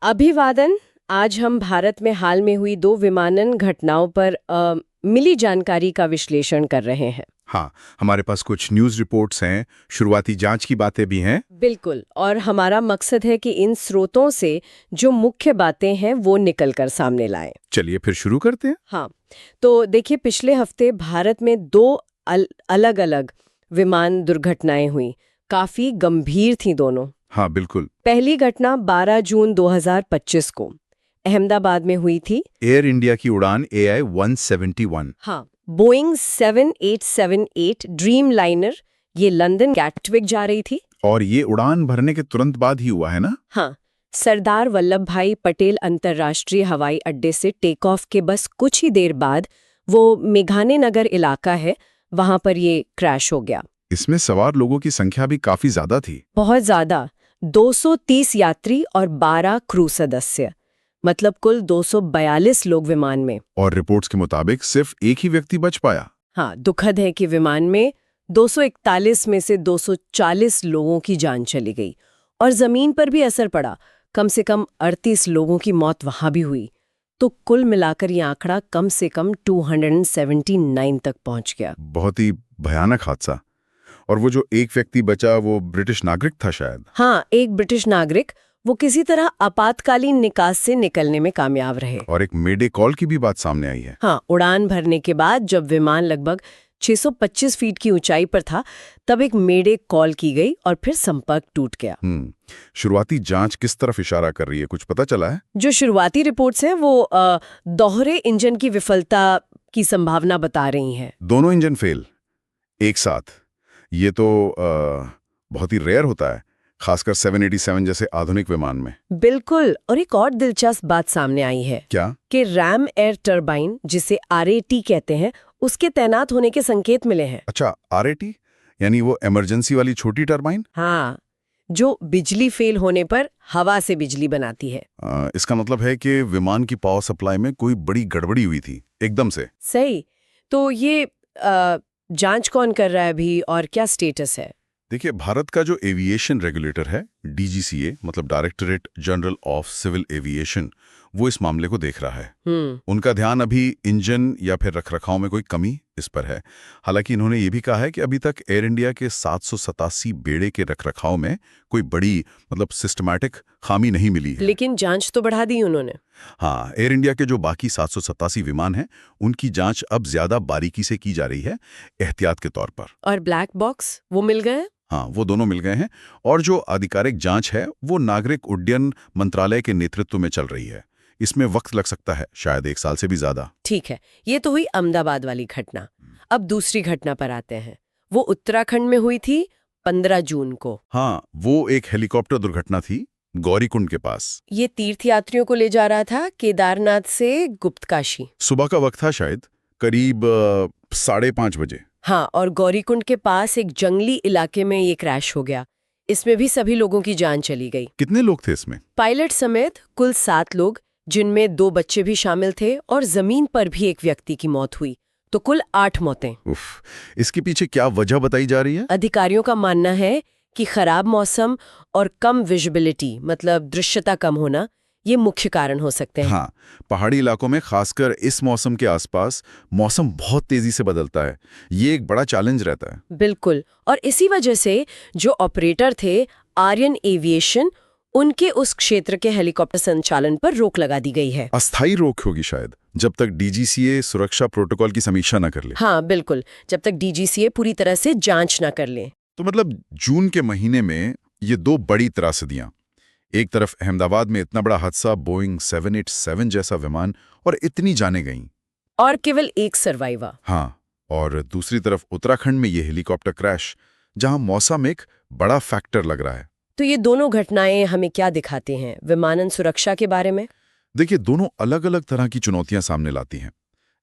अभिवादन। आज हम भारत में हाल में हुई दो विमानन घटनाओं पर मिली जानकारी का विश्लेषण कर रहे हैं। हाँ, हमारे पास कुछ न्यूज़ रिपोर्ट्स हैं, शुरुआती जांच की बातें भी हैं। बिल्कुल, और हमारा मकसद है कि इन स्रोतों से जो मुख्य बातें हैं वो निकल कर सामने लाएं। चलिए फिर शुरू करते हैं। हाँ, तो देखिए, पिछले हफ्ते भारत में दो अलग-अलग विमान दुर्घटनाएं हुई। काफी गंभीर थी दोनों। हाँ बिल्कुल। पहली घटना 12 जून 2025 को अहमदाबाद में हुई थी। एयर इंडिया की उड़ान AI 171। हाँ, बोइंग 7878 ड्रीम लाइनर, ये लंदन गैटविक जा रही थी। और ये उड़ान भरने के तुरंत बाद ही हुआ है ना? हाँ, सरदार वल्लभ भाई पटेल अंतर्राष्ट्रीय हवाई अड्डे से टेक ऑफ के बस कुछ ही देर बाद, वो मेघानी नगर इलाका है, वहां पर ये क्रैश हो गया। इसमें सवार लोगों की संख्या भी काफी ज्यादा थी। बहुत ज्यादा, 230 यात्री और 12 क्रू सदस्य, मतलब कुल 242 लोग विमान में। और रिपोर्ट्स के मुताबिक सिर्फ एक ही व्यक्ति बच पाया। हाँ, दुखद है कि विमान में 241 में से 240 लोगों की जान चली गई और जमीन पर भी असर पड़ा। कम से कम 38 लोगों की मौत वहां भी हुई। तो कुल मिलाकर ये आंकड़ा कम से कम 279 तक पहुंच गया। बहुत ही भयानक हादसा। और वो जो एक व्यक्ति बचा वो ब्रिटिश नागरिक था शायद। हाँ, एक ब्रिटिश नागरिक, वो किसी तरह आपातकालीन निकास से निकलने में कामयाब रहे। और एक मेडे कॉल की भी बात सामने आई है। हाँ, उड़ान भरने के बाद जब विमान लगभग 625 फीट की ऊंचाई पर था, तब एक मेडे कॉल की गई और फिर संपर्क टूट गया। शुरुआती जांच किस तरफ इशारा कर रही है, कुछ पता चला है? जो शुरुआती रिपोर्ट्स हैं वो दोहरे इंजन की विफलता की संभावना बता रही हैं। दोनों इंजन फेल एक साथ, ये तो बहुत ही रेयर होता है, खासकर 787 जैसे आधुनिक विमान में। बिल्कुल, और एक और दिलचस्प बात सामने आई है। क्या? कि रैम एयर टरबाइन, जिसे RAT कहते हैं, उसके तैनात होने के संकेत मिले हैं। अच्छा, RAT यानी वो इमरजेंसी वाली छोटी टरबाइन? हाँ, जो बिजली फेल होने पर हवा से बिजली बनाती है। इसका मतलब है कि विमान की पावर सप्लाई में कोई बड़ी गड़बड़ी हुई थी एकदम से। सही। तो ये जांच कौन कर रहा है अभी और क्या स्टेटस है? देखिए, भारत का जो एविएशन रेगुलेटर है, DGCA मतलब directorate general of civil aviation, वो इस मामले को देख रहा है। उनका ध्यान अभी इंजन या फिर रखरखाव में कोई कमी इस पर है। हालांकि इन्होंने ये भी कहा है कि अभी तक एयर इंडिया के 787 बेड़े के रखरखाव में कोई बड़ी मतलब सिस्टमैटिक खामी नहीं मिली है। लेकिन जांच तो बढ़ा दी उन्होंने। हाँ, एयर इंडिया के जो बाकी 787 विमान हैं, उनकी जांच अब ज्यादा बारीकी से की जा रही है, एहतियात के तौर पर। और ब्लैक बॉक्स, वो मिल गए? हाँ, वो दोनों मिल गए हैं। और जो आधिकारिक जांच है वो नागरिक उड्डयन मंत्रालय के नेतृत्व में चल रही है। इसमें वक्त लग सकता है, शायद 1 साल से भी ज्यादा। ठीक है, ये तो हुई अहमदाबाद वाली घटना। अब दूसरी घटना पर आते हैं। वो उत्तराखंड में हुई थी 15 जून को। हाँ, वो एक हेलीकॉप्टर दुर्घटना थी गौरीकुंड के पास। ये तीर्थयात्रियों को ले जा रहा था केदारनाथ से गुप्तकाशी। सुबह का वक्त था शायद, करीब 5:30 बजे। हाँ, और गौरीकुंड के पास एक जंगली इलाके में ये क्रैश हो गया। इसमें भी सभी लोगों की जान चली गई। कितने लोग थे इसमें? पायलट समेत कुल 7 लोग, जिनमें 2 बच्चे भी शामिल थे, और जमीन पर भी एक व्यक्ति की मौत हुई। तो कुल 8 मौतें। उफ, इसके पीछे क्या वजह बताई जा रही है? अधिकारियों का मानना है कि खराब मौसम और कम विजिबिलिटी, मतलब दृश्यता कम होना, ये मुख्य कारण हो सकते हैं। हाँ, पहाड़ी इलाकों में खासकर इस मौसम के आसपास मौसम बहुत तेजी से बदलता है। ये एक बड़ा चैलेंज रहता है। बिल्कुल, और इसी वजह से जो ऑपरेटर थे आर्यन एविएशन, उनके उस क्षेत्र के हेलीकॉप्टर संचालन पर रोक लगा दी गई है। अस्थायी रोक होगी शायद, जब तक DGCA सुरक्षा प्रोटोकॉल की समीक्षा न कर ले। हाँ बिल्कुल, जब तक DGCA पूरी तरह से जांच न कर ले। तो मतलब जून के महीने में ये 2 बड़ी त्रासदियां, एक तरफ अहमदाबाद में इतना बड़ा हादसा, बोइंग 787 जैसा विमान, और इतनी जाने गईं, और केवल एक सर्वाइवर। हाँ, और दूसरी तरफ उत्तराखंड में ये हेलीकॉप्टर क्रैश, जहां मौसम एक बड़ा फैक्टर लग रहा है। तो ये दोनों घटनाएं हमें क्या दिखाती हैं विमानन सुरक्षा के बारे में? देखिए, दोनों अलग अलग तरह की चुनौतियां सामने लाती हैं।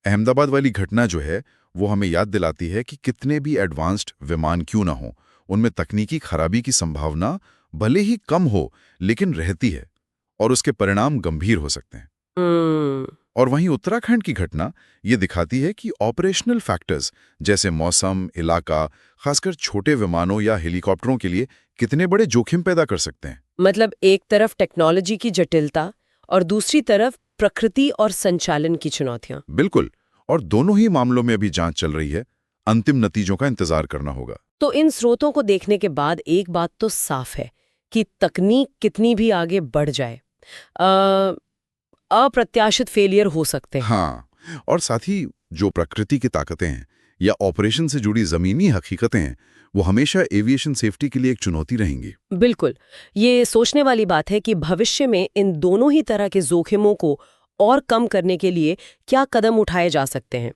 अहमदाबाद वाली घटना जो है वो हमें याद दिलाती है कि कितने भी एडवांस्ड विमान क्यों ना हो, उनमें तकनीकी खराबी की संभावना भले ही कम हो लेकिन रहती है, और उसके परिणाम गंभीर हो सकते हैं। और वहीं उत्तराखंड की घटना ये दिखाती है कि ऑपरेशनल फैक्टर्स जैसे मौसम, इलाका, खासकर छोटे विमानों या हेलीकॉप्टरों के लिए कितने बड़े जोखिम पैदा कर सकते हैं। मतलब एक तरफ टेक्नोलॉजी की जटिलता और दूसरी तरफ प्रकृति और संचालन की चुनौतियां। बिल्कुल, और दोनों ही मामलों में अभी जांच चल रही है। अंतिम नतीजों का इंतजार करना होगा। तो इन स्रोतों को देखने के बाद एक बात तो साफ है कि तकनीक कितनी भी आगे बढ़ जाए, अप्रत्याशित फेलियर हो सकते हैं। हाँ, और साथ ही जो प्रकृति की ताकतें हैं या ऑपरेशन से जुड़ी जमीनी हकीकतें हैं, वो हमेशा एविएशन सेफ्टी के लिए एक चुनौती रहेंगी। बिल्कुल, ये सोचने वाली बात है कि भविष्य में इन दोनों ही तरह के जोखिमों को और कम करने के लिए क्या कदम उठाए जा सकते हैं।